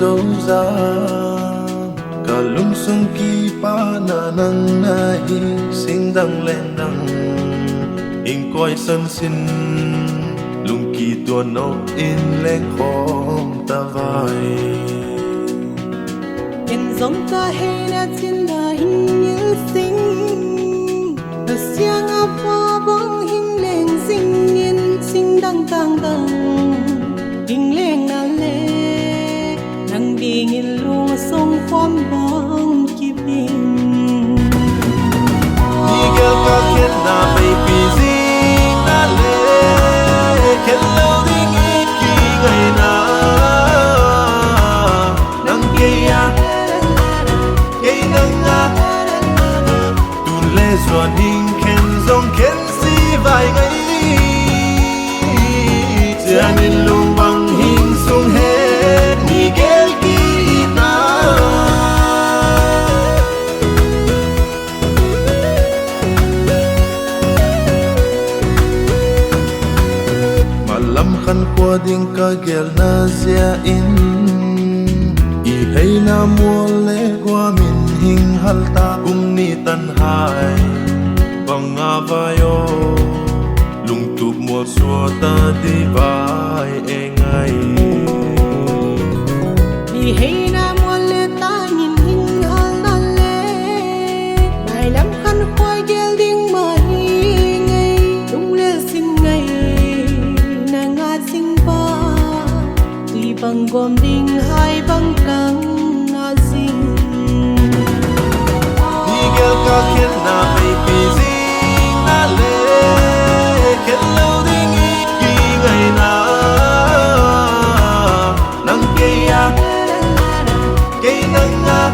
dấu ra cả lung sung kỳ pa na nang na hi sing dang lên dang in coi sân xin lung kỳ tua nấu in lên khom ta vai in giống ta hay na xin là hình như sinh ta siang áp hoa bóng hình lên sinh yên sinh đăng tang tang hình lên na lệ nang đi nghìn luồng sông khoan bóng kịp hình đi kêu ca khiến na bay pi gì na lệ khiến lâu đi nghĩ kỳ ngày na nang kia cây nang a tu lê doan hình khen dòng khen si vài ngày giờ nên luôn bằng hình sung hết ni kêu kỳ na malam khan qua ding ka gel na zia in i hay na mua lệ qua min hình halta kum ni tan hai bằng nga vayo lung tup mua xua ta đi vai e ngay đi hay na mua lệ ta nhìn hình hal na lệ bài lắm khăn khoai gel ding mai ngay đúng lệ xin ngay na nga sinh ba tuy bằng gom ding hai bằng căng na sinh đi kêu ca khiến na bay pi gì na lệ khiến lâu đi nghĩ kỳ ngày na nắng cây nắng a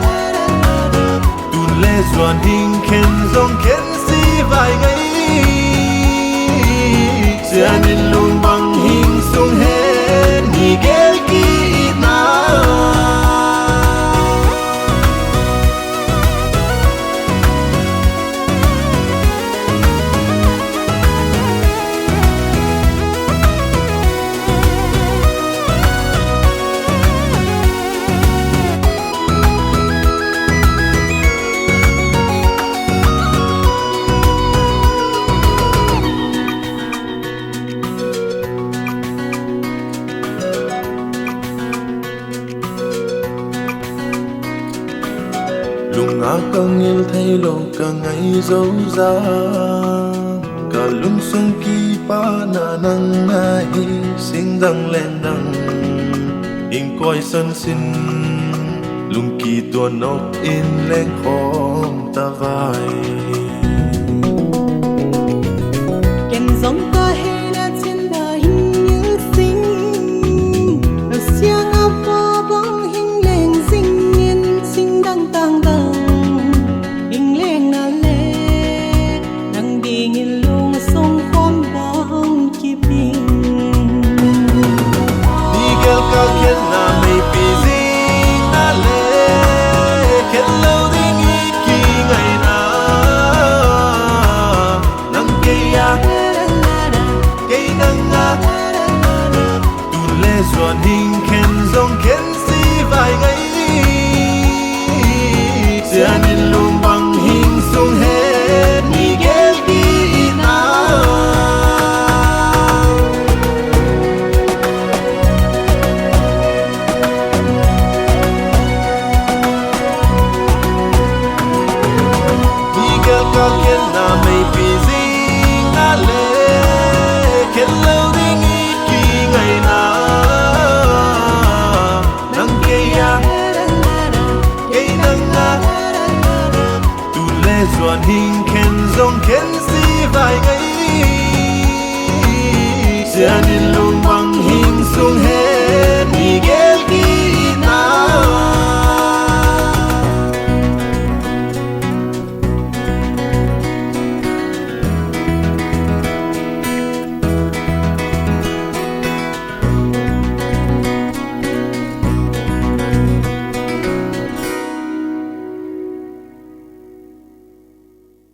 tu lê doan hình khen dòng khen si vài ngày giờ nên luôn bằng hình sung hết ni kêu kỳ na lung ngã căng yêu thấy lâu cả ngày dấu ra cả lung sung kỳ pa na nang na hi sing dang lên dang in coi sân xin lung kỳ tua nấu in lên khom ta vai kèn giống ta hay na trên là hình như sinh ở siang áp hoa bóng hình lên sinh yên sinh đăng tang tang hình lên na lệ nang đi nghìn luồng sông khoan bóng kịp hình đi kêu ca khiến na mây pi gì na lệ khiến lâu đi nghĩ kỳ ngày na nắng cây nắng a tu lê doan hình khen dòng khen si vài ngày giờ nên luôn bằng hình sung hết ni kêu kỳ na đi kêu ca khiến na mây pi gì na lệ khiến lâu đi nghĩ kỳ ngày na nắng cây nắng a tu lê doan hình khen dòng khen si vài ngày giờ nên luôn bằng hình sung hết